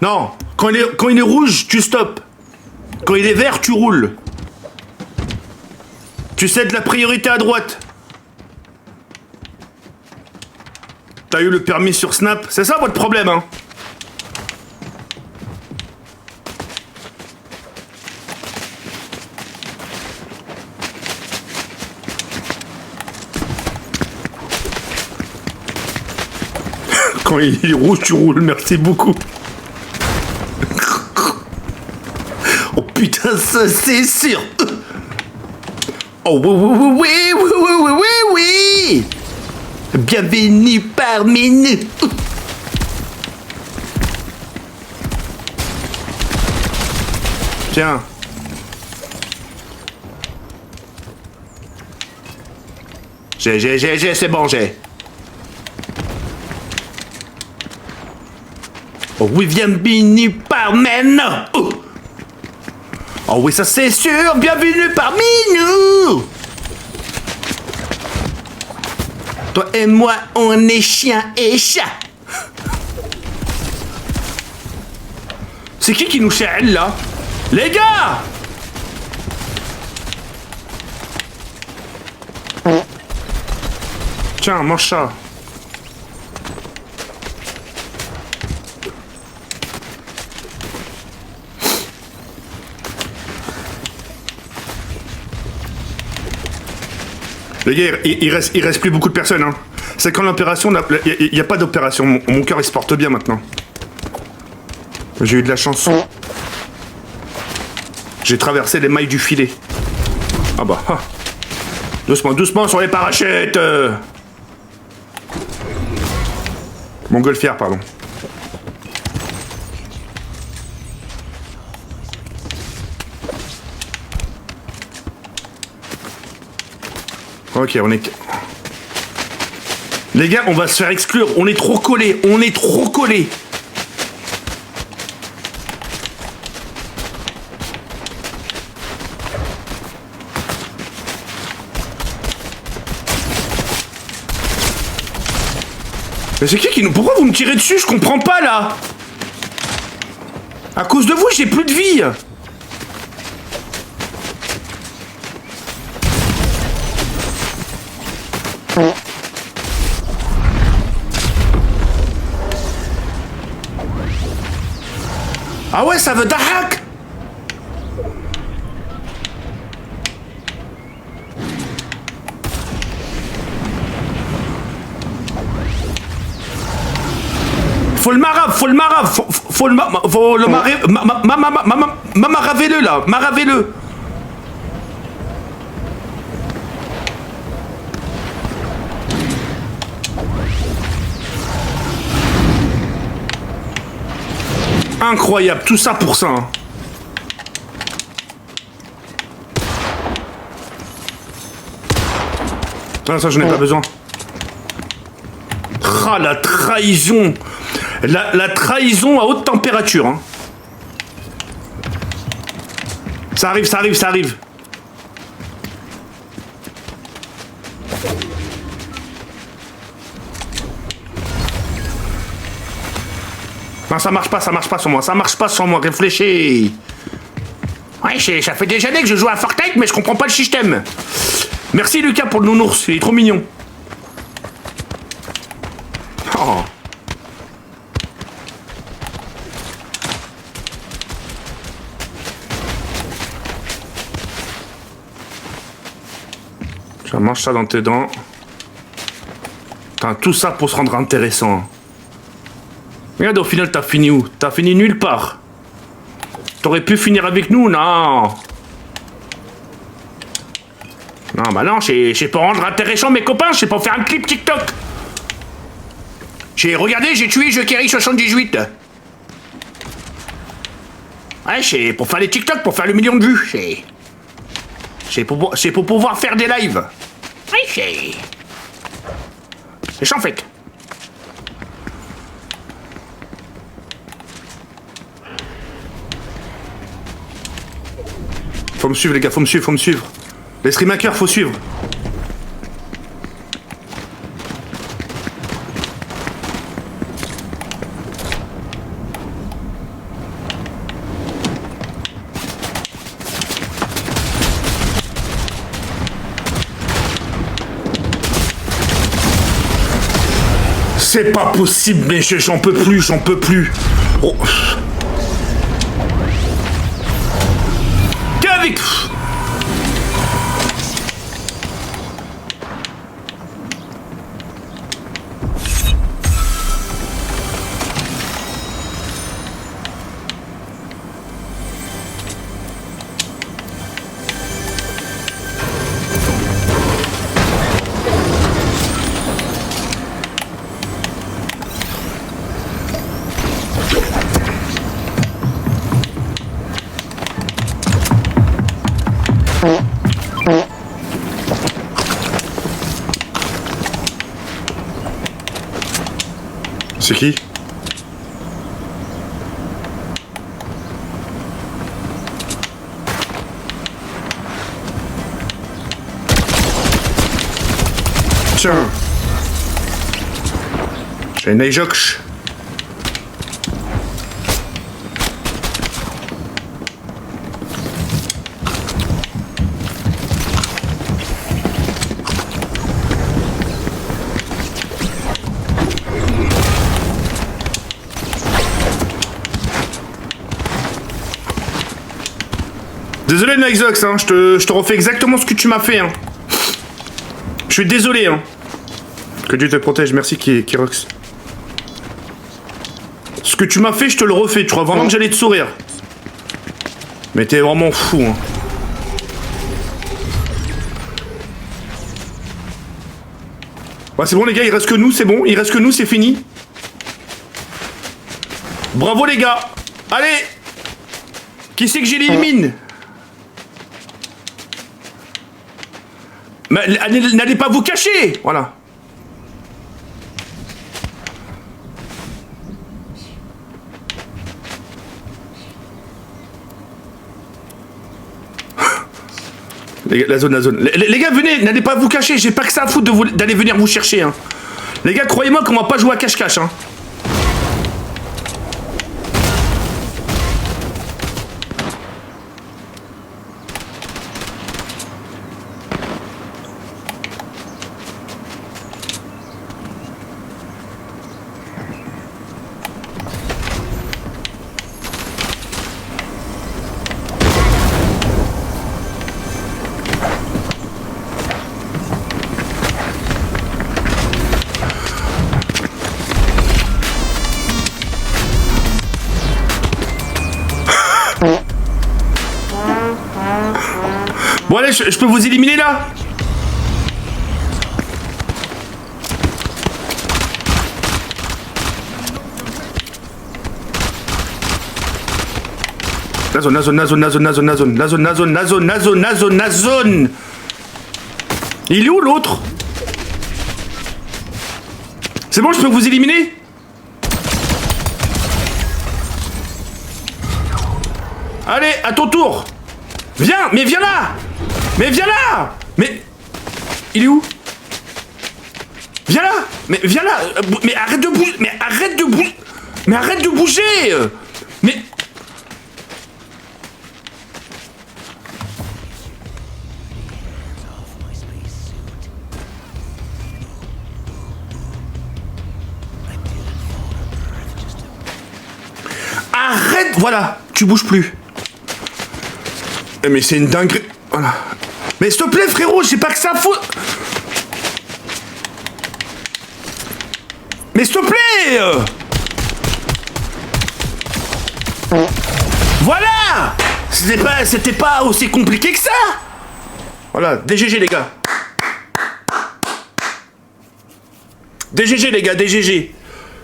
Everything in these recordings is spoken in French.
Non, quand il est rouge, tu stops. Quand il est vert, tu roules. Tu cèdes la priorité à droite. T'as eu le permis sur Snap, c'est ça votre problème, hein? Quand il est rouge, tu roules, merci beaucoup. Oh putain, ça c'est sûr. Oh oui, oui, oui, oui, oui, oui, oui, oui. Bienvenue parmi nous. Tiens. J'ai, c'est bon, j'ai. Oh oui, bienvenue parmi nous. Oh oui, ça c'est sûr, bienvenue parmi nous. Toi et moi, on est chien et chat. C'est qui nous chèle là? Les gars! Tiens, mange ça. Les gars, il reste plus beaucoup de personnes. Hein. C'est quand l'opération... Il n'y a pas d'opération. Mon cœur, il se porte bien maintenant. J'ai eu de la chance. J'ai traversé les mailles du filet. Ah bah... Ah. Doucement, doucement sur les parachutes. Montgolfière, pardon. Ok, on est... Les gars, on va se faire exclure. On est trop collés. On est trop collés. Mais c'est qui nous... Pourquoi vous me tirez dessus? Je comprends pas, là. À cause de vous, j'ai plus de vie. Ah ouais, ça veut d'hack. Faut le marave, faut le marave, faut le marave, maravez-le là, maravez-le. Incroyable, tout ça pour ça. Hein. Ah, ça, je n'ai pas besoin. Ah, la trahison. La trahison à haute température. Hein. Ça arrive, ça arrive, ça arrive. Non, ça marche pas sur moi, ça marche pas sur moi, réfléchis. Ouais, ça fait des années que je joue à Fortnite, mais je comprends pas le système. Merci Lucas pour le nounours, il est trop mignon. Oh. Je mange ça dans tes dents. Putain, tout ça pour se rendre intéressant. Regarde, au final, t'as fini où? T'as fini nulle part. T'aurais pu finir avec nous, non? Non, bah non, j'ai pas rendre intéressant mes copains, c'est pour faire un clip TikTok. Regardez, j'ai tué Jokerry78. Ouais, c'est pour faire les TikTok, pour faire le million de vues. C'est pour pouvoir faire des lives. Oui, c'est ça en fait. Faut me suivre les gars, faut me suivre. Les streamhackers, faut suivre. C'est pas possible, mais j'en peux plus, j'en peux plus. Oh. Qu'avec... C'est qui? Tiens. J'ai une Ajox. Désolé Nixox, hein, je te refais exactement ce que tu m'as fait. Hein. Je suis désolé. Hein. Que Dieu te protège, merci Kirox. Ce que tu m'as fait, je te le refais. Tu crois vraiment que j'allais te sourire? Mais t'es vraiment fou. Hein. Ouais, c'est bon les gars, il reste que nous, c'est bon. Il reste que nous, c'est fini. Bravo les gars. Allez. Qui c'est que j'élimine? Mais n'allez pas vous cacher. Voilà. La zone. Les gars, venez, n'allez pas vous cacher. J'ai pas que ça à foutre d'aller venir vous chercher. Hein. Les gars, croyez-moi qu'on va pas jouer à cache-cache. Hein. Bon allez, je peux vous éliminer là? La zone. Il est où l'autre? C'est bon, je peux vous éliminer? Allez, à ton tour. Viens, mais viens là. Mais viens là. Mais... Il est où? Viens là. Mais viens là. Mais arrête de bouger. Mais arrête de bouger. Mais arrête de bouger. Mais... Arrête. Voilà. Tu bouges plus. Mais c'est une dinguerie. Voilà. Mais s'il te plaît, frérot, j'ai pas que ça fout. Mais s'il te plaît. Voilà. C'était pas aussi compliqué que ça. Voilà, DGG les gars. DGG les gars, DGG.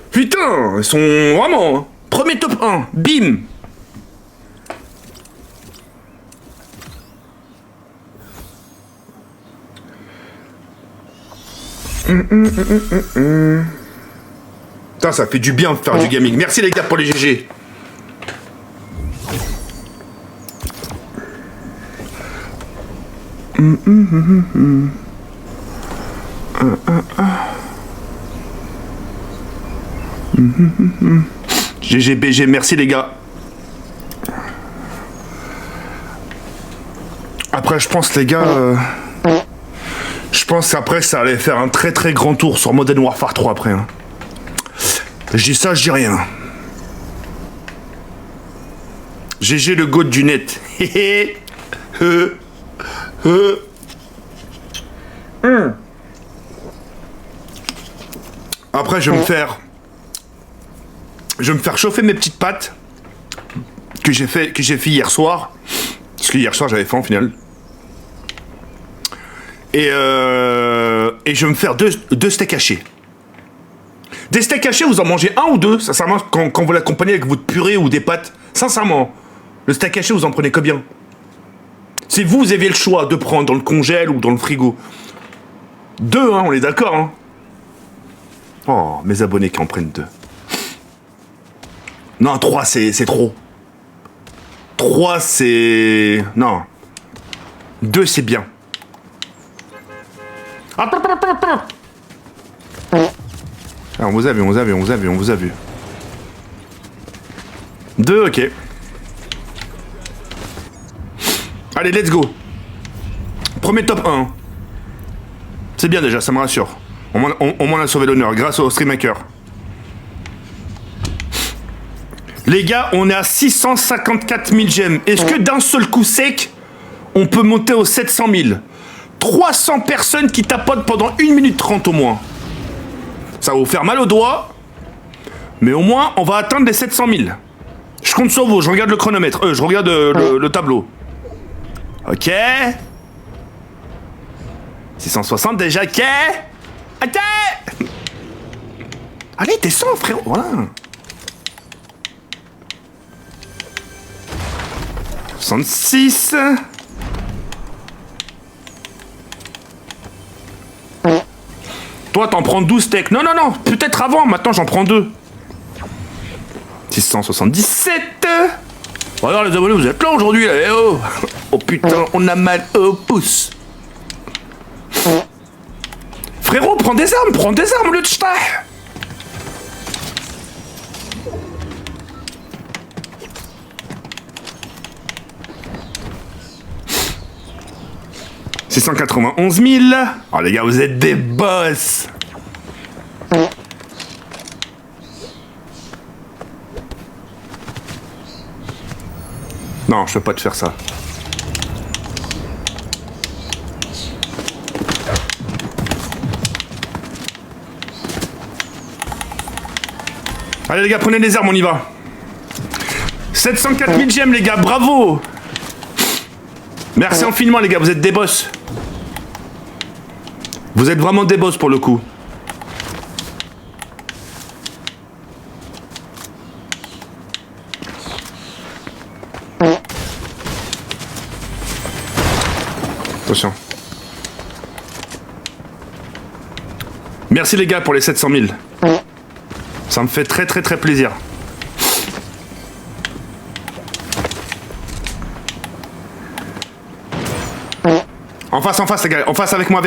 Putain, ils sont vraiment... Premier top 1, bim. Putain, ça fait du bien de faire du gaming. Merci les gars pour les GG. GGBG, merci les gars. Après, je pense les gars... Je pense qu'après, ça allait faire un très très grand tour sur Modern Warfare 3 après. Hein. Je dis ça, je dis rien. GG le goat du net. Après, je vais me faire chauffer mes petites pâtes que j'ai fait hier soir. Parce que hier soir, j'avais faim au final. Et je vais me faire deux steaks hachés. Des steaks hachés, vous en mangez un ou deux, sincèrement, quand vous l'accompagnez avec votre purée ou des pâtes. Sincèrement, le steak haché, vous en prenez combien? Si vous aviez le choix de prendre dans le congèle ou dans le frigo. Deux, hein, on est d'accord, hein. Oh, mes abonnés qui en prennent deux. Non, trois, c'est trop. Trois, c'est... Non. Deux, c'est bien. Ah, on vous a vu. Deux, ok. Allez, let's go. Premier top 1. C'est bien déjà, ça me rassure. On m'en a sauvé l'honneur grâce au streamhacker. Les gars, on est à 654 000 gemmes. Est-ce que d'un seul coup sec, on peut monter aux 700 000? 300 personnes qui tapotent pendant 1 minute 30 au moins. Ça va vous faire mal aux doigts. Mais au moins, on va atteindre les 700 000. Je compte sur vous, je regarde le chronomètre. Je regarde le tableau. Ok. 660 déjà, ok. Ok. Allez, descends, frérot. Voilà. 66. Toi, t'en prends 12 steaks. Non, peut-être avant. Maintenant, j'en prends 2. 677. Alors, les abonnés, vous êtes là aujourd'hui, là. Eh oh. Oh putain, on a mal au pouce. Frérot, prends des armes au lieu de jeter. « 691 000. Oh les gars, vous êtes des boss. Non, je peux pas te faire ça. Allez les gars, prenez les armes, on y va. 704 000 gemmes les gars, bravo. Merci infiniment les gars, vous êtes des boss. Vous êtes vraiment des boss pour le coup. Attention. Merci les gars pour les 700 000. Ça me fait très plaisir. En face les gars, en face avec moi.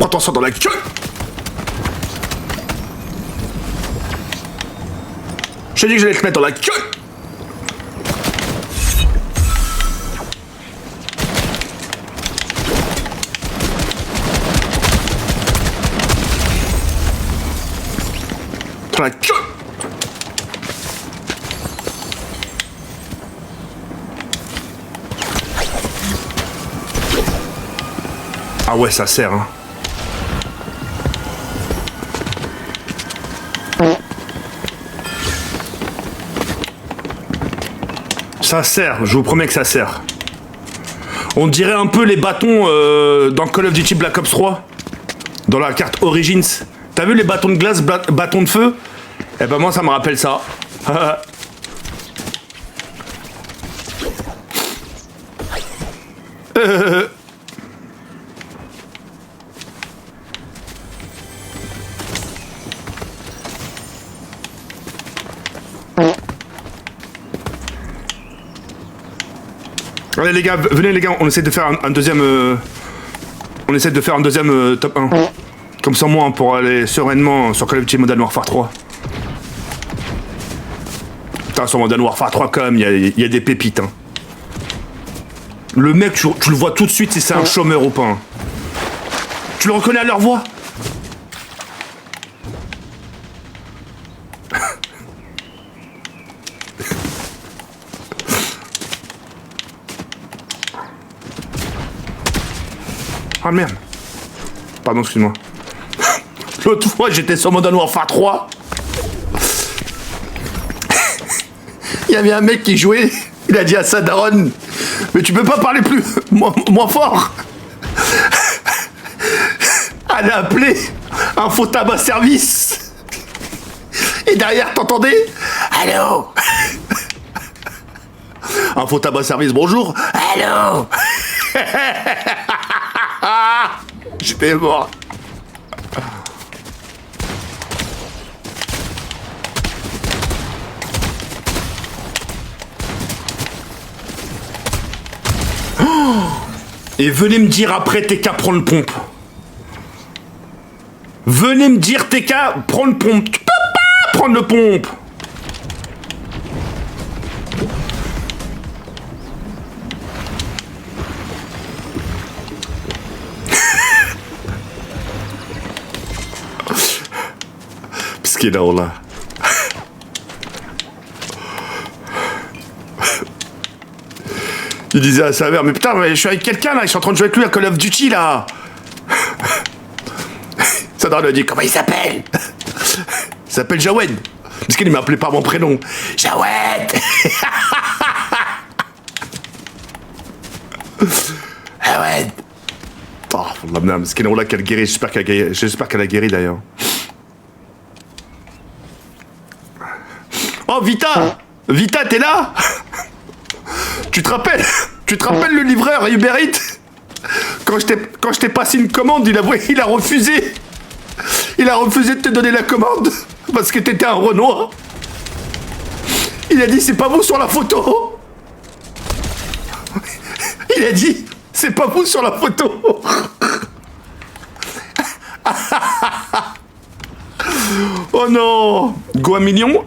Attention dans la queue. Je t'ai dit que j'allais te mettre dans la queue. Dans la queue. Ah ouais, ça sert, hein. Ça sert, je vous promets que ça sert. On dirait un peu les bâtons dans Call of Duty Black Ops 3. Dans la carte Origins. T'as vu les bâtons de glace, bâtons de feu? Eh ben moi ça me rappelle ça. Allez les gars, venez les gars, on essaie de faire un deuxième... on essaie de faire un deuxième top 1. Comme ça moi, pour aller sereinement sur Call of Duty Modern Warfare 3. Putain, sur Modern Warfare 3, quand même, il y a des pépites. Hein. Le mec, tu le vois tout de suite si c'est un chômeur ou pas. Hein. Tu le reconnais à leur voix. Ah merde. Pardon, excuse-moi. L'autre fois, j'étais sur Modern Warfare 3. Il y avait un mec qui jouait. Il a dit à sa daronne, mais tu peux pas parler plus moins fort. Elle a appelé un faux tabac service. Et derrière, t'entendais? Allô? Un faux tabac service, bonjour. Allô? J'étais mort. Et venez me dire après TK prend le pompe. Venez me dire TK prend le pompe. Tu peux pas prendre le pompe. Pskina wallah. Il disait à sa mère, mais putain, mais je suis avec quelqu'un là, je suis en train de jouer avec lui à Call of Duty là. Sadra lui a dit, comment il s'appelle? Il s'appelle Jawed. Parce qu'il m'a appelé par mon prénom. Jawed. Jawed. Oh, parce qu'elle a guéri, j'espère qu'elle a guéri d'ailleurs. Oh, Vita! Vita, t'es là? Tu te rappelles le livreur Uber Eats? Quand je t'ai passé une commande, il a refusé. Il a refusé de te donner la commande parce que t'étais un Renoir. Il a dit, c'est pas vous sur la photo. Il a dit, c'est pas vous sur la photo. Oh non. Go 1 million?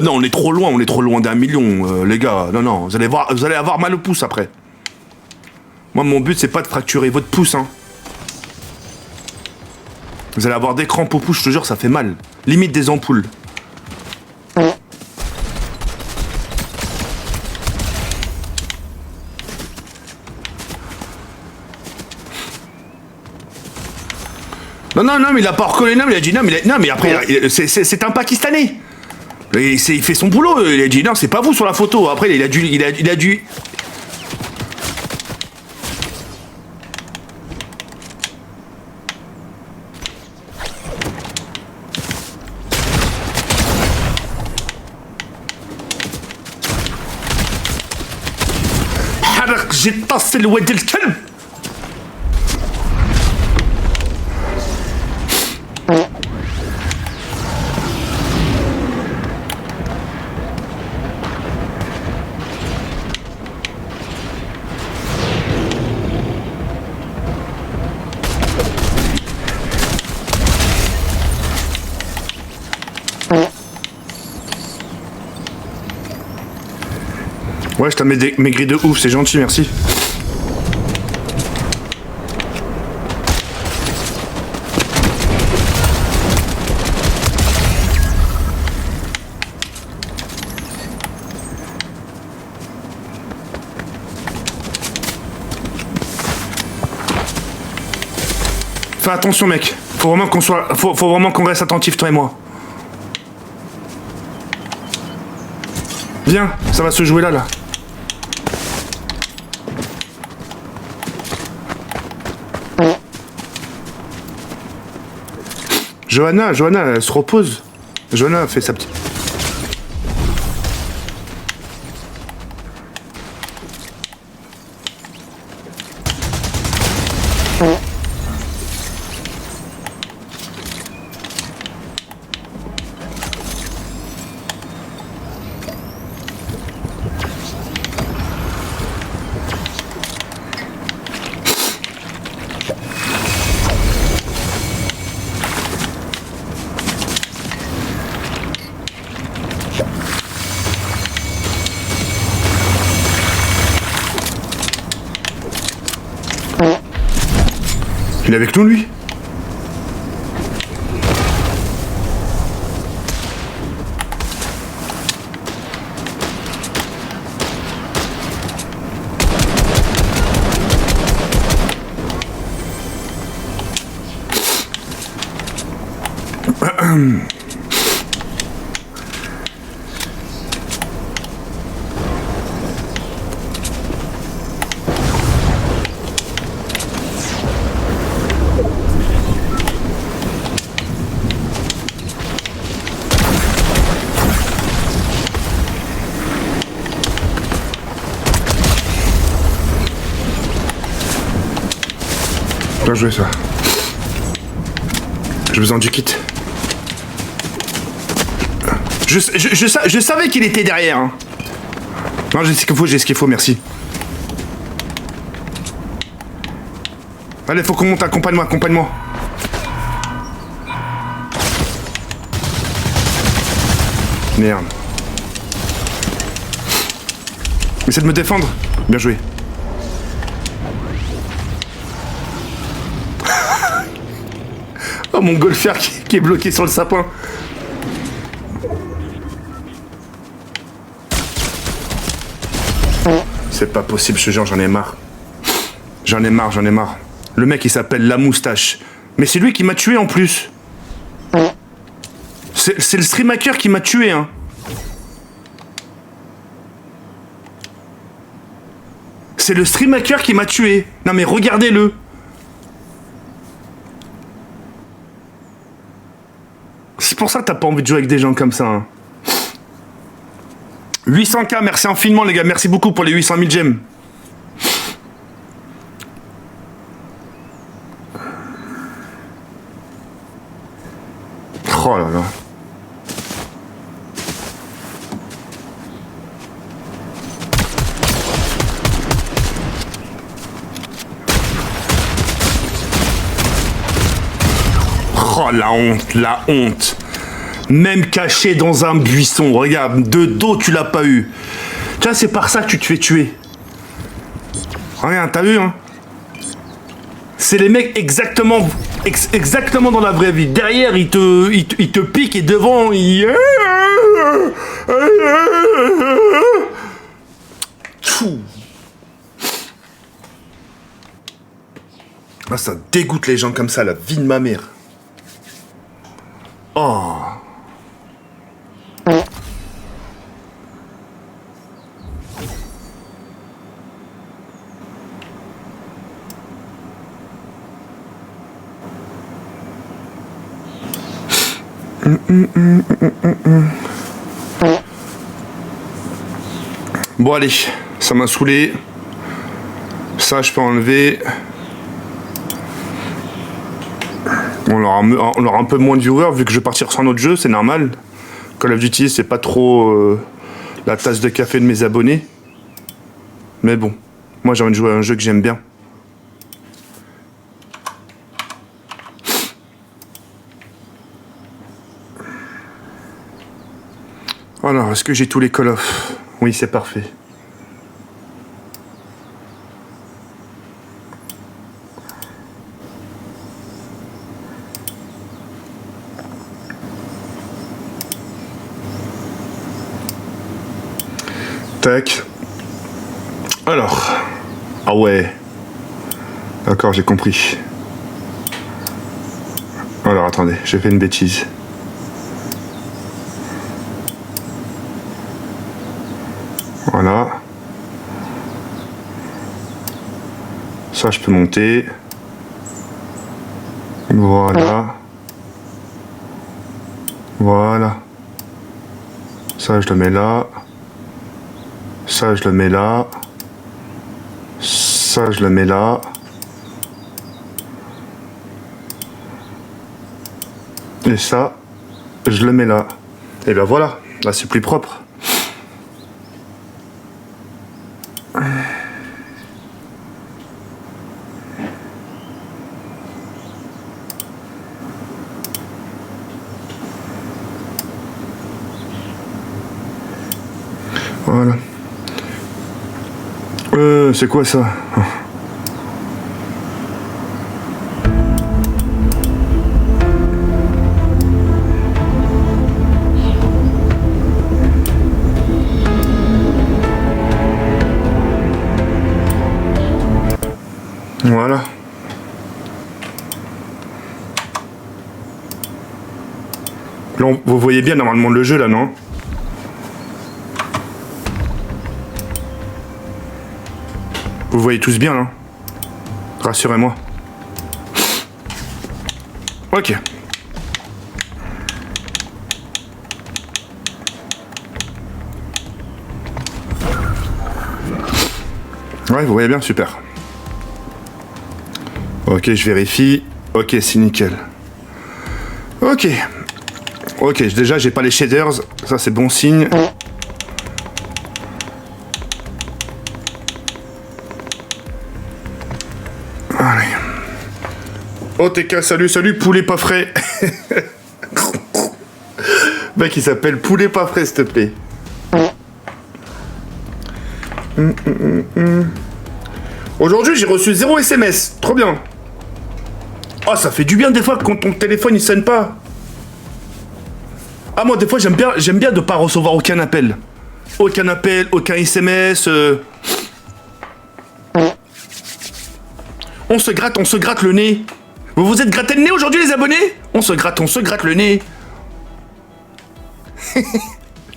Non, on est trop loin d'un million, les gars. Non, vous allez avoir mal au pouce après. Moi, mon but, c'est pas de fracturer votre pouce, hein. Vous allez avoir des crampes au pouce, je te jure, ça fait mal. Limite des ampoules. Non, mais il a pas reconnu, non, mais il a dit non, mais après, c'est un Pakistanais. Il fait son boulot, il a dit non, c'est pas vous sur la photo. Après, il a dû... J'ai tassé le wad el-kalb. Ouais, je t'ai maigri de ouf, c'est gentil, merci. Fais attention, mec. Faut vraiment qu'on reste attentif, toi et moi. Viens, ça va se jouer là. Johanna, elle se repose. Johanna fait sa petite... Il est avec nous, lui? Bien joué ça. J'ai besoin du kit. Je savais qu'il était derrière. Hein. Non, j'ai ce qu'il faut, merci. Allez, faut qu'on monte, accompagne-moi, accompagne-moi. Merde. Essaie de me défendre. Bien joué. Oh, mon golfeur qui est bloqué sur le sapin. C'est pas possible, ce genre, j'en ai marre. J'en ai marre, j'en ai marre. Le mec, il s'appelle La Moustache. Mais c'est lui qui m'a tué en plus. C'est le stream hacker qui m'a tué, hein. C'est le stream hacker qui m'a tué. Non mais regardez-le. C'est pour ça que t'as pas envie de jouer avec des gens comme ça. Hein. 800K, merci infiniment les gars. Merci beaucoup pour les 800 000 gemmes. Oh là là. Oh la honte, la honte. Même caché dans un buisson, regarde, de dos tu l'as pas eu. Tu vois, c'est par ça que tu te fais tuer. Regarde, t'as vu, hein? C'est les mecs exactement dans la vraie vie. Derrière, ils te piquent et devant, ils... Ah, ça dégoûte les gens comme ça, la vie de ma mère. Oh. Bon allez, ça m'a saoulé. Ça je peux enlever. On aura un peu moins de viewers vu que je vais partir sur un autre jeu, c'est normal. Call of Duty c'est pas trop la tasse de café de mes abonnés. Mais bon, moi j'ai envie de jouer à un jeu que j'aime bien. Alors, est-ce que j'ai tous les Call of? Oui, c'est parfait. Tac. Alors. Ah ouais. D'accord, j'ai compris. Alors, attendez, j'ai fait une bêtise. Voilà. Ça, je peux monter. Voilà. Voilà. Ça, je le mets là. Ça, je le mets là. Ça, je le mets là. Et ça, je le mets là. Et ben voilà. Là, c'est plus propre. Voilà. C'est quoi ça? Voilà. Là, vous voyez bien normalement le jeu là, non? Vous voyez tous bien, hein? Rassurez-moi. Ok. Ouais, vous voyez bien, super. Ok, je vérifie. Ok, c'est nickel. Ok. Ok, déjà, j'ai pas les shaders. Ça, c'est bon signe. Allez. OTK, salut, poulet pas frais. Mec, il s'appelle poulet pas frais, s'il te plaît. Aujourd'hui, j'ai reçu 0 SMS. Trop bien. Oh, ça fait du bien des fois quand ton téléphone il sonne pas. Ah, moi, des fois, j'aime bien de pas recevoir aucun appel. Aucun appel, aucun SMS. On se gratte le nez. Vous vous êtes gratté le nez aujourd'hui, les abonnés? On se gratte le nez.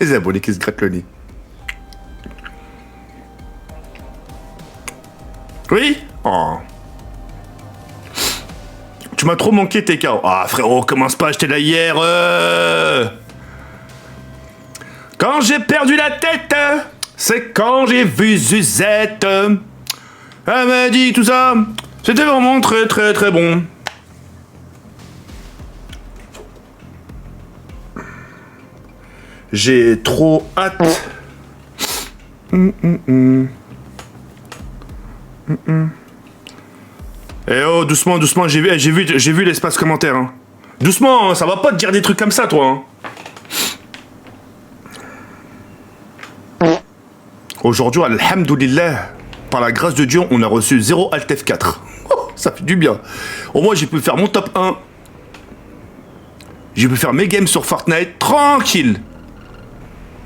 Les abonnés qui se grattent le nez. Oui? Oh. Tu m'as trop manqué, TK. Ah, frérot, commence pas, j'étais là hier. Quand j'ai perdu la tête, c'est quand j'ai vu Suzette. Elle m'a dit tout ça. C'était vraiment très très très bon. J'ai trop hâte. Eh oh, doucement, j'ai vu l'espace commentaire. Hein. Doucement, hein, ça va pas te dire des trucs comme ça, toi. Hein. Aujourd'hui, alhamdoulilah, par la grâce de Dieu, on a reçu 0 Alt F4. Oh, ça fait du bien. Au moins, j'ai pu faire mon top 1. J'ai pu faire mes games sur Fortnite, tranquille.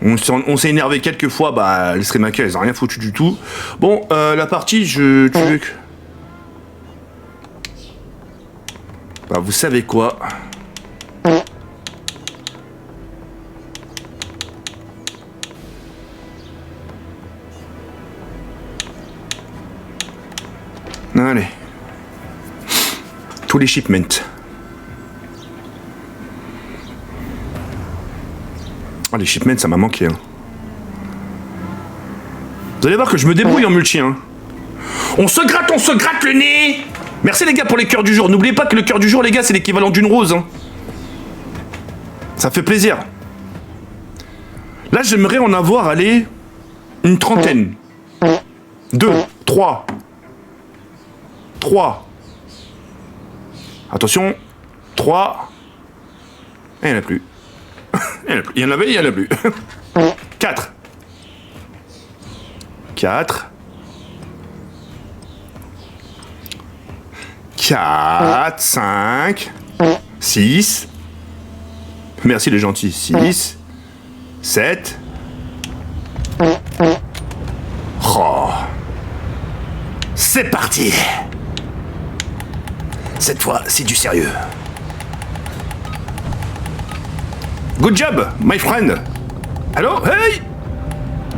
On s'est énervé quelques fois, bah, les streammakers, ils ont rien foutu du tout. Bon, la partie, tu veux que... Bah, vous savez quoi? Allez. Tous les shipments. Ah, les shipments, ça m'a manqué. Hein. Vous allez voir que je me débrouille en multi. Hein. On se gratte le nez. Merci les gars pour les cœurs du jour. N'oubliez pas que le cœur du jour, les gars, c'est l'équivalent d'une rose. Hein. Ça fait plaisir. Là, j'aimerais en avoir, allez, une trentaine. 2, 3. 3. Attention. 3. Et il n'y en a plus. Il y en avait, il y en a plus. 4. 4. 4, 5, 6. Merci les gentils. 6, 7. Oh. C'est parti. Cette fois, c'est du sérieux. Good job, my friend. Allô, hey.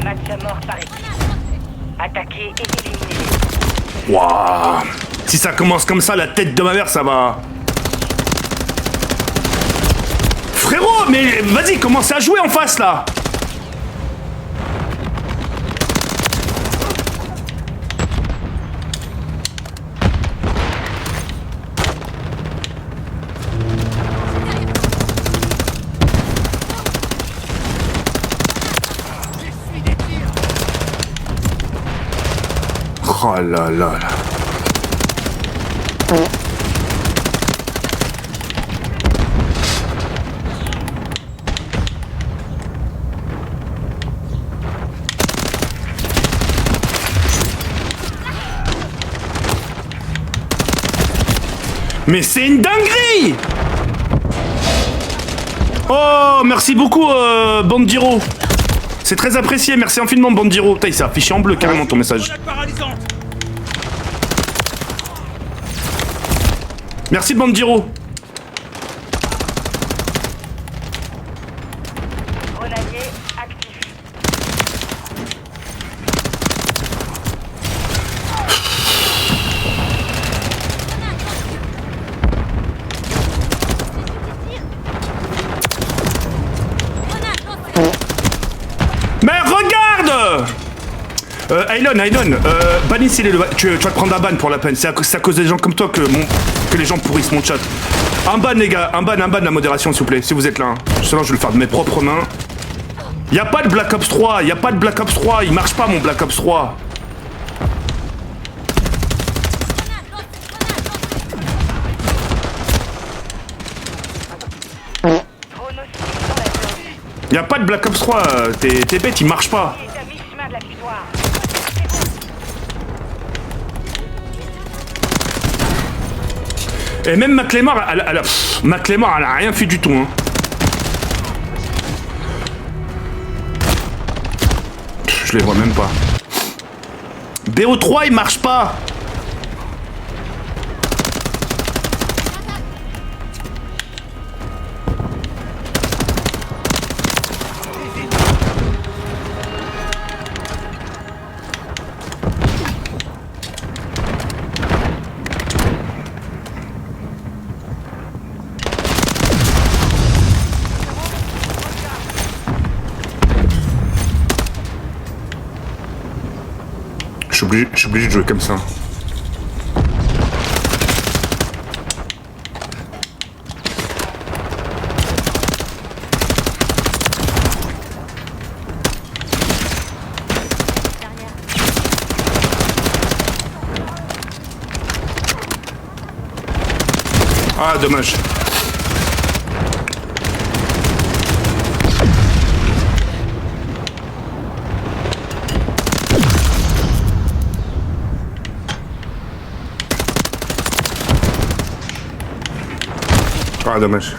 Match à mort par équipe. Attaquer et éliminer. Waouh. Si ça commence comme ça, la tête de ma mère, ça va... Frérot, mais vas-y, commence à jouer en face, là. Oh là là là. Mais c'est une dinguerie! Oh, merci beaucoup, Bandiro. C'est très apprécié, merci infiniment, Bandiro. Putain, il s'est affiché en bleu carrément ton message. Merci Bandiro. Grenadier actif. Mais regarde Aylon, bannissez-les, tu vas te prendre un ban pour la peine. C'est à cause des gens comme toi que les gens pourrissent mon chat. Un ban les gars, un ban la modération s'il vous plaît, si vous êtes là. Sinon je vais le faire de mes propres mains. Y'a pas de Black Ops 3, il marche pas mon Black Ops 3. Y'a pas de Black Ops 3, t'es bête, il marche pas. Et même McLemore, elle a rien fait du tout. Hein. Je les vois même pas. BO3, il marche pas. Je suis obligé de jouer comme ça. Ah, dommage. Ah, dommage.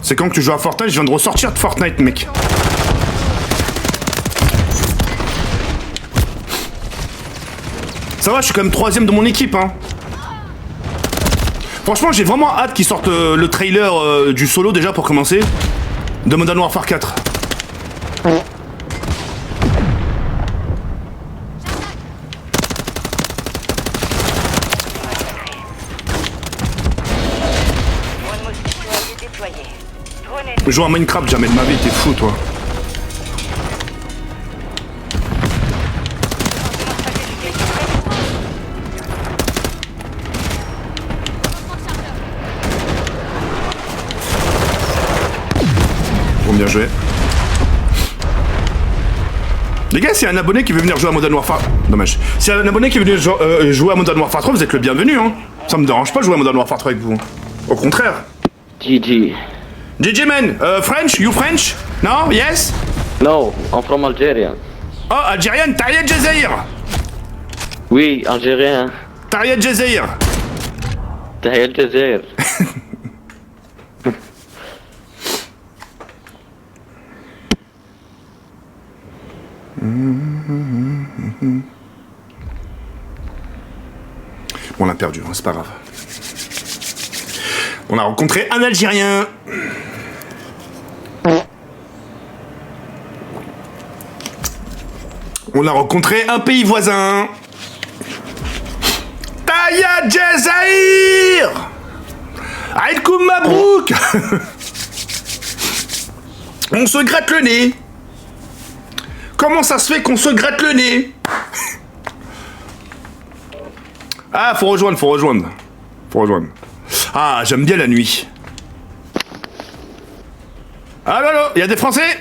C'est quand que tu joues à Fortnite? Je viens de ressortir de Fortnite, mec. Ça va, je suis quand même 3ème de mon équipe, hein. Franchement, j'ai vraiment hâte qu'ils sortent le trailer du solo, déjà, pour commencer. De Modern Warfare 4. Jouer à Minecraft, jamais de ma vie, t'es fou, toi. Bon, bien joué. Les gars, s'il y a un abonné qui veut venir jouer à Modern Warfare... Dommage. S'il y a un abonné qui veut venir jouer à Modern Warfare 3, vous êtes le bienvenu, hein. Ça me dérange pas de jouer à Modern Warfare 3 avec vous. Au contraire. GG. GG man, French? You French? No? Yes? No, I'm from Algeria. Oh, Algérienne, Tahia Jazair! Oui, Algérien. Tahia Jazair! Tahia Aljazair. Bon, on a perdu, hein, c'est pas grave. On a rencontré un Algérien. On a rencontré un pays voisin. Tahia Jazair! Aïdkoum Mabrouk! On se gratte le nez. Comment ça se fait qu'on se gratte le nez? Ah, faut rejoindre. Faut rejoindre. Ah, j'aime bien la nuit. Allô, allô, y a des Français?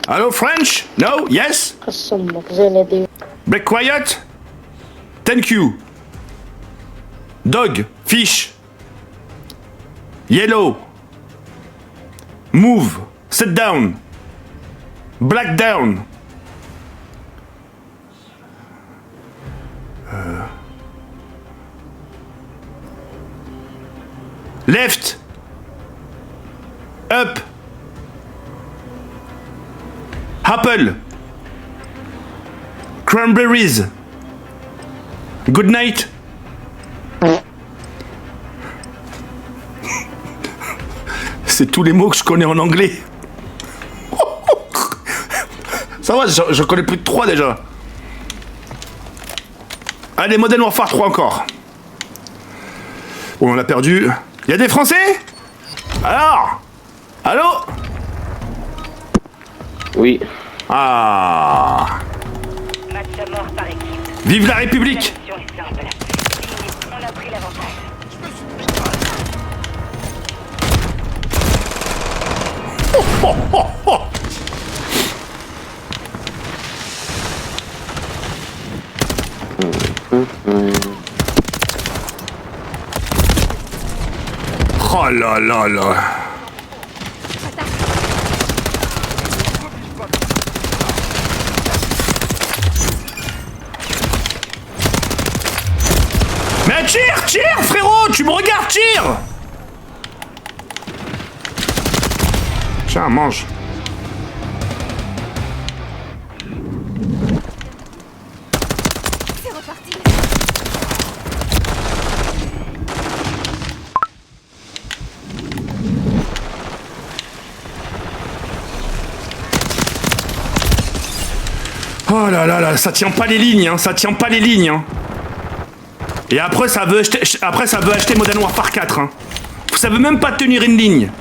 Allô, French? No? Yes? Be quiet? Thank you. Dog. Fish. Yellow. Move. Sit down. Black down. Left. Up. Apple. Cranberries. Good night. C'est tous les mots que je connais en anglais. Ça va, je connais plus de 3 déjà. Allez, Modern Warfare 3 encore. Bon, on a perdu. Il y a des Français? Alors? Allô? Oui. Ah. Match à mort par équipe. Vive la République! La mission est simple. On a pris l'avantage. Oh, oh, oh. Oh là là là. Mais tire, frérot, tu me regardes, tire. Tiens, mange. C'est reparti. Oh là là là, ça tient pas les lignes, hein, ça tient pas les lignes. Hein. Et après ça veut acheter Modern Warfare 4. Hein. Ça veut même pas tenir une ligne.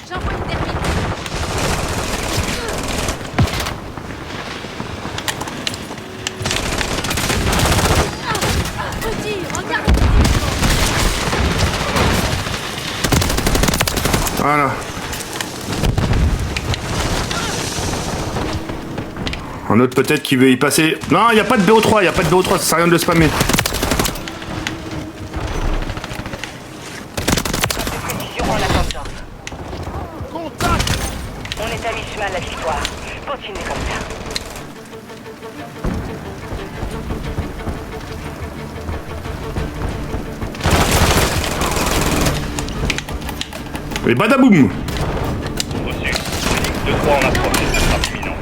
J'envoie une termine. Retire, regarde. Voilà. Un autre peut-être qui veut y passer. Non, il n'y a pas de BO3, il n'y a pas de BO3, ça sert à rien de le spammer. Précision en attendant. On est à mi-chemin de la victoire. Continuez comme ça. Et badaboum. Reçu. 2-3 en approche. Frappe imminente.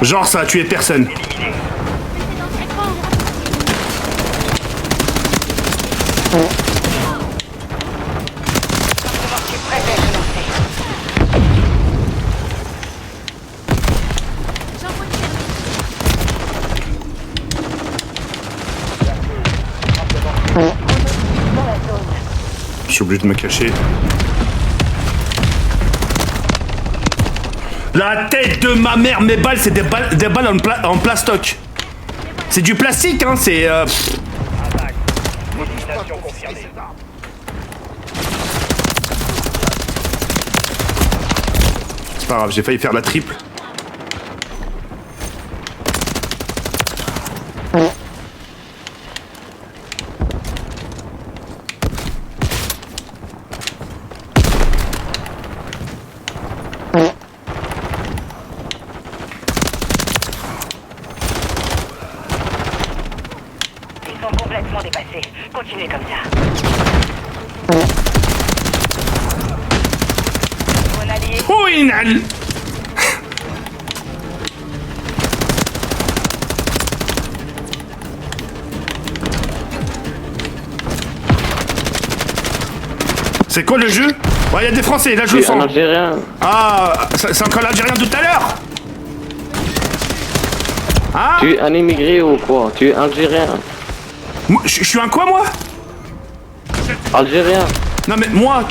Genre ça a tué personne. Éliminé. Mortier prêt à être lancé. J'envoie une termine. Dans la zone. Je suis obligé de me cacher. La tête de ma mère, mes balles, c'est des balles en plastoc. C'est du plastique, hein, c'est... Attaque. Mobilisation confirmée. C'est pas grave, j'ai failli faire la triple. Ils sont complètement dépassés. Continuez comme ça. Mon allié. Oh, inal. C'est quoi le jeu? Ouais, il y a des Français, là je le Tu es un sens. Algérien. Ah, c'est encore l'Algérien tout à l'heure. Ah, Tu es un immigré ou quoi? Tu es algérien. je suis un quoi, moi? Algérien. Non mais moi,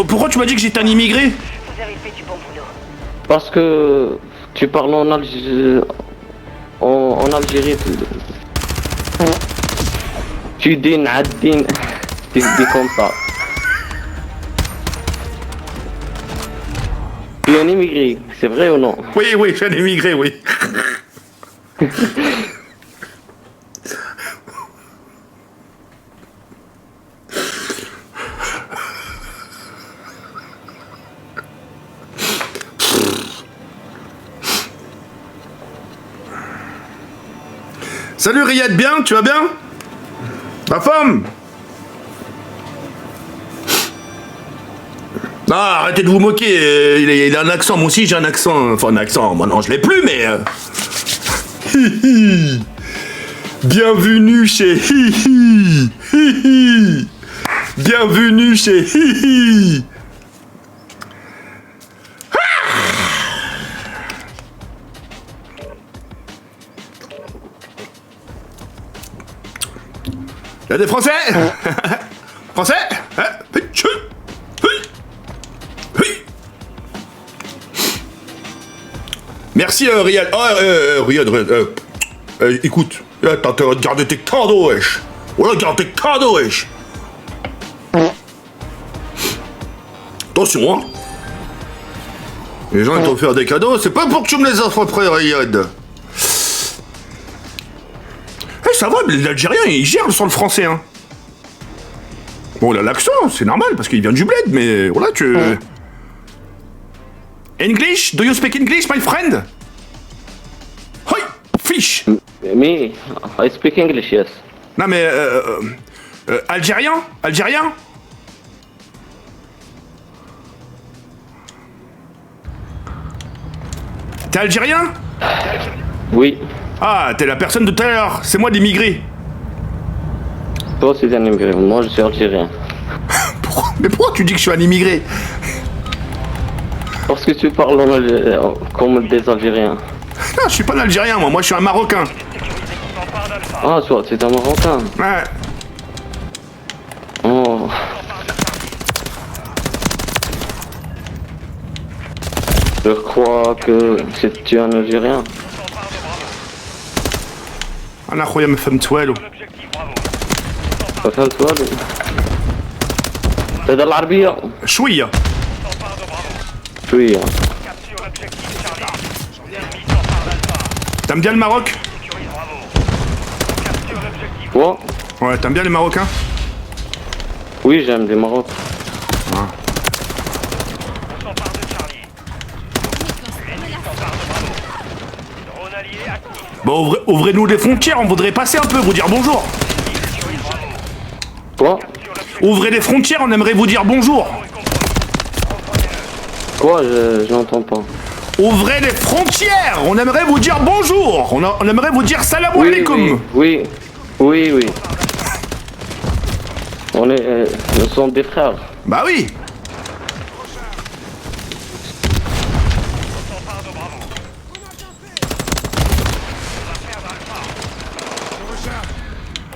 pourquoi tu m'as dit que j'étais un immigré? Vous avez fait du bon boulot. Parce que tu parles en Algérie. Tu dis Naddin. Tu dis comme ça. Tu es un immigré, c'est vrai ou non? Oui, oui, je suis un immigré, oui. Salut Riyad, bien? Tu vas bien? Ma femme? Ah, arrêtez de vous moquer, il a un accent, moi aussi j'ai un accent, enfin un accent, moi non je l'ai plus mais... Bienvenue chez Hihi. Hihi. Bienvenue chez Hihi. Il y a des Français. Français. Merci Riyad. Riyad. Écoute, là t'as intérêt de garder tes cadeaux, wesh. Voilà, garde tes cadeaux, wesh. Attention, hein. Les gens ils t'ont offert des cadeaux, c'est pas pour que tu me les offres après, Riyad. Eh, ça va, l'Algérien il gère sur le français, hein. Bon, il a l'accent, c'est normal parce qu'il vient du bled, mais voilà, tu. English? Do you speak English, my friend? Hoi! Fish! Me, I speak English, yes. Non mais... Algérien? Algérien? T'es algérien? Oui. Ah, t'es la personne de tout à l'heure, c'est moi l'immigré. Toi, c'est un immigré. Moi, je suis algérien. Mais pourquoi tu dis que je suis un immigré? Parce que tu parles comme des Algériens. Non, je suis pas un Algérien, moi je suis un Marocain. Ah, toi, c'est un Marocain. Ouais. Oh. Je crois que tu es un Algérien. أنا أخويا ما فهمت والو. ما فهمت والو. تهدر العربية؟ شوية. شوية. T'aimes bien le Maroc? Quoi? Ouais, t'aimes bien les Marocains? Oui, j'aime les Maroc. Ah. Bon, ouvrez-nous les frontières, on voudrait passer un peu, vous dire bonjour. Quoi? Ouvrez les frontières, on aimerait vous dire bonjour. Quoi? Je n'entends pas. Ouvrez les frontières, on aimerait vous dire bonjour. On aimerait vous dire salam alaikum. Oui. Nous sommes des frères. Bah oui.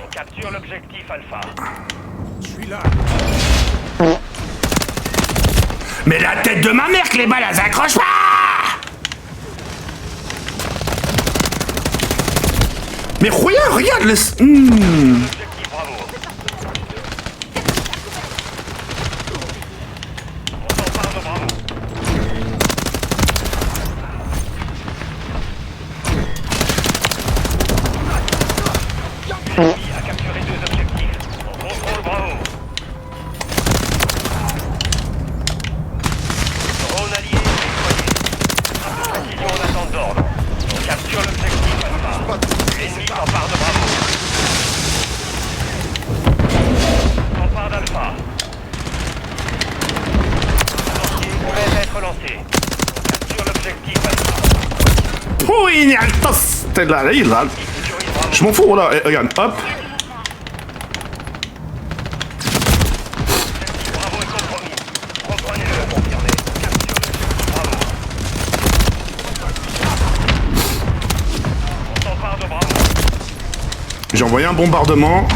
On capture l'objectif Alpha. Je suis là. Mais la tête de ma mère que les balles elles accrochent pas. Mais regarde le... Objectif Bravo. On s'empare de Bravo. L'ennemi a capturé 2 objectifs. On contrôle Bravo. Drone allié déployé. Un peu de précision en attente d'ordre. On capture l'objectif Alpha. L'ennemi s'empare de Bravo. On s'empare d'Alpha. Lancier pourrait être lancé. On capture l'objectif Alpha. Oui, t'es là, là. Sécurise Bravo. Je m'en fous, voilà, regarde, hop. Bravo est compromis. Reprenez-le, confirmé. Capture l'objectif Bravo. On s'empare de Bravo. J'ai envoyé un bombardement.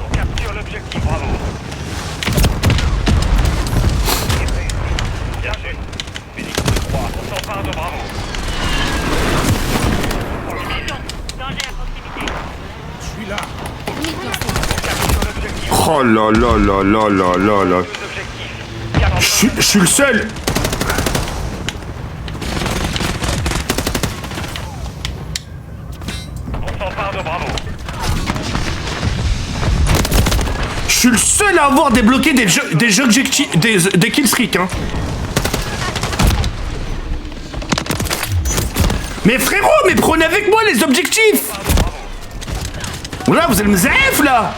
On capture l'objectif Bravo. Bien fait. Phoenix 2-3. On s'empare de Bravo. Je suis là. Capture l'objectif. Oh là là là là là là là. 2 objectifs. Je suis le seul. On s'empare de Bravo. Je suis le seul à avoir débloqué des objectifs, des killstreaks, hein. Mais frérot, mais prenez avec moi les objectifs. Là, vous allez me zaf, là.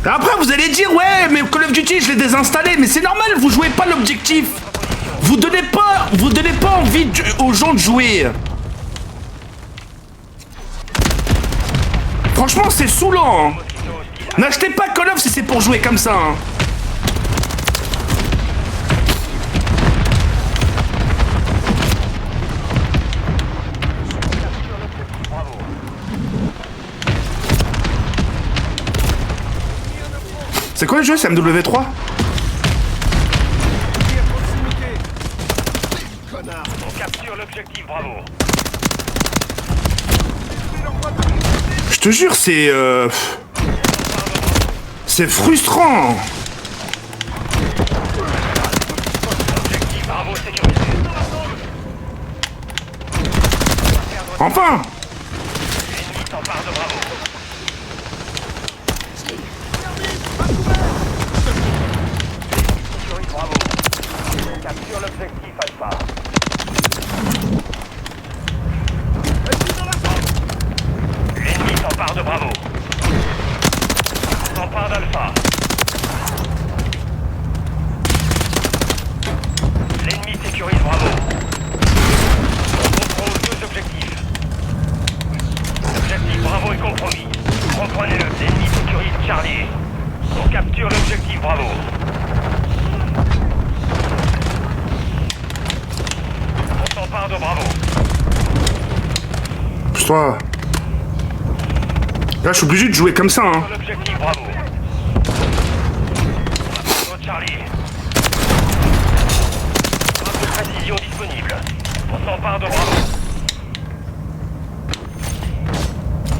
Après, vous allez dire, ouais, mais Call of Duty, je l'ai désinstallé. Mais c'est normal, vous jouez pas l'objectif. Vous donnez pas envie aux gens de jouer. Franchement, c'est saoulant. Hein. N'achetez pas Call of si c'est pour jouer comme ça. Hein. C'est quoi le jeu? C'est MW3? On capture l'objectif, bravo. Je te jure, c'est frustrant. Objectif, bravo, sécurisé. Enfin. L'ennemi s'empare de bravo. Sécurise, bravo. On capture l'objectif alpha. L'ennemi s'empare de bravo. S'empare d'alpha. L'ennemi sécurise bravo. On contrôle deux objectifs. L'objectif bravo est compromis. Comprenez-le, l'ennemi sécurise Charlie. On capture l'objectif bravo. On s'empare de bravo. Putain. Là, je suis obligé de jouer comme ça. Hein. L'objectif bravo. On Charlie. Frappe de précision disponible. On s'empare de bravo.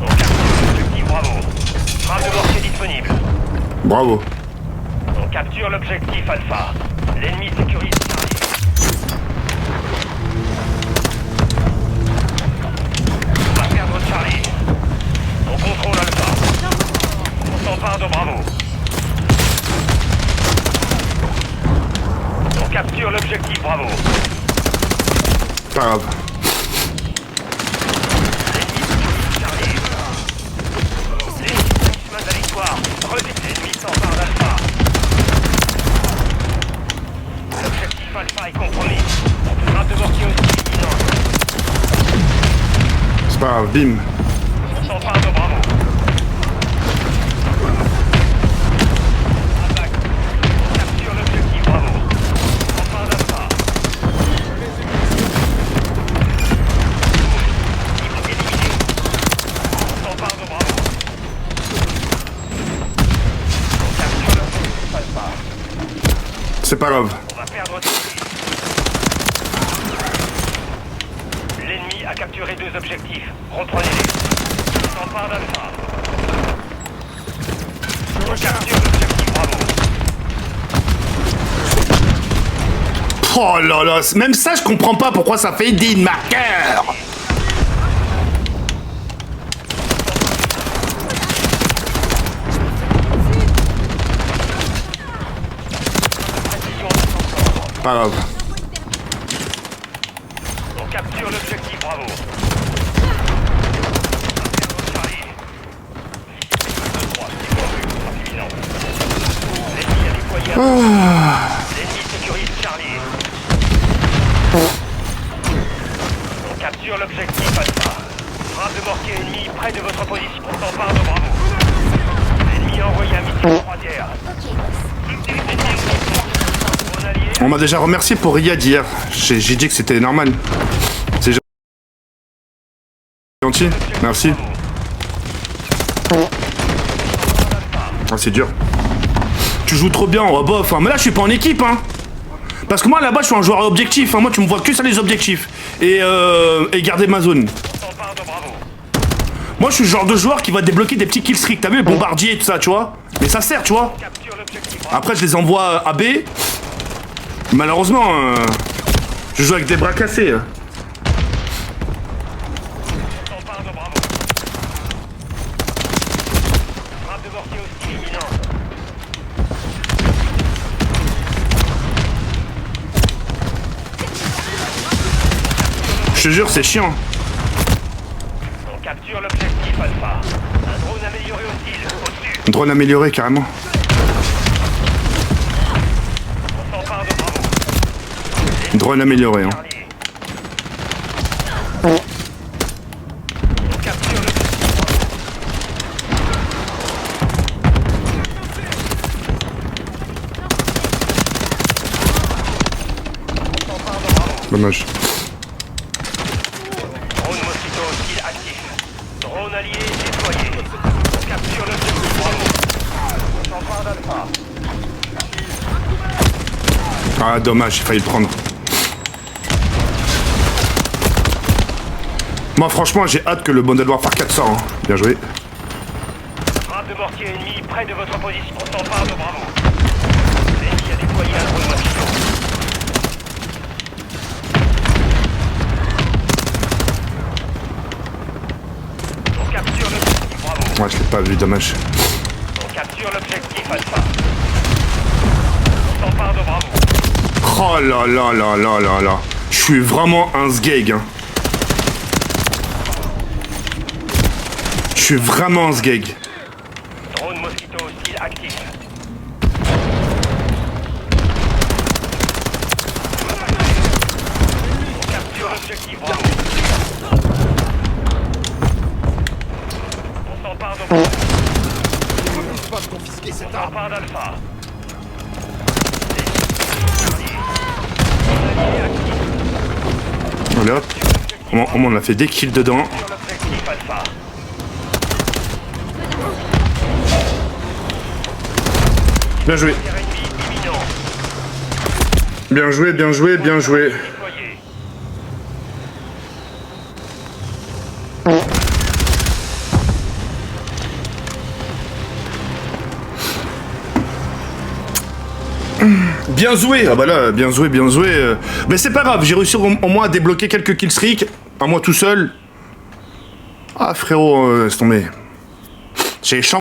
On capture l'objectif bravo. Frappe de mortier disponible. Bravo. On capture l'objectif alpha. L'ennemi sécurise Charlie. On va perdre Charlie. On contrôle alpha. On s'empare de bravo. On capture l'objectif bravo. Pas grave. Charlie. Chemin de la victoire. L'ennemi s'empare d'alpha. L'objectif alpha est compromis. Frappe de mortier aussi imminente. C'est pas grave. Bim. On s'empare de bravo. Attaque. On capture l'objectif bravo. On s'empare d'alpha. Niveau éliminé. On s'empare de bravo. On capture l'objectif alpha. C'est pas grave. On va perdre des kills. L'ennemi a capturé deux objectifs. Reprenez-les. On s'empare d'alpha. On capture l'objectif bravo. Oh là là. Même ça, je comprends pas pourquoi ça fait des marqueurs. Pas grave. On capture l'objectif bravo. Charlie. 2-3, c'est imminent. L'ennemi a déployé L'ennemi sécurise Charlie. On capture l'objectif alpha. Frappe de mortier ennemi près de votre position. On s'empare de bravo. L'ennemi a envoyé un missile croisière. Mon allié. On m'a déjà remercié pour Riyad hier. J'ai dit que c'était normal. C'est gentil. Merci. Ah, c'est dur. Tu joues trop bien, oh, bof. Hein. Mais là, je suis pas en équipe. Hein. Parce que moi, là-bas, je suis un joueur objectif. Hein. Moi, tu me vois que ça, les objectifs. Et garder ma zone. S'empare de bravo. Moi, je suis le genre de joueur qui va débloquer des petits killstreaks. T'as vu, les bombardiers et tout ça, tu vois. Mais ça sert, tu vois. Capture l'objectif bravo. Après, je les envoie à B. Malheureusement, je joue avec des bras cassés. S'empare de bravo. Frappe de mortier hostile imminente. Je te jure, c'est chiant. On capture l'objectif alpha. Un drone amélioré hostile, au-dessus. Drone amélioré carrément. On s'empare de Bravo. Drone amélioré, hein. On capture le Dommage. drone Mosquito hostile actif. Drone allié déployé. On capture l'objectif Bravo. On s'empare d'Alpha. Ah dommage, j'ai failli le prendre. Moi franchement j'ai hâte que le Modern Warfare 4 sorte. Hein. Bien joué. Frappe de mortier ennemi près de votre position. On s'empare de Bravo. L'ennemi a déployé un drone Mosquito. On capture l'objectif Bravo. Ouais, je l'ai pas vu, dommage. On capture l'objectif Alpha. On s'empare de Bravo. Oh là là là là là là. Je suis vraiment un sgeg. Hein. Je suis vraiment un sgeg. Drone Mosquito hostile actif. On capture l'objectif Bravo. On s'empare de Bravo. Pas de confisquer cette On arme. s'empare d'Alpha. Allez hop. Au moins on a fait des kills dedans. Sur l'objectif Alpha. Bien joué. Tir ennemi imminent. Bien joué, bien joué, bien joué. Déployé. Bien joué. Ah bah là, bien joué, bien joué. Mais c'est pas grave, j'ai réussi au moins à débloquer quelques killstreaks. À moi tout seul. Ah frérot, laisse tomber. J'ai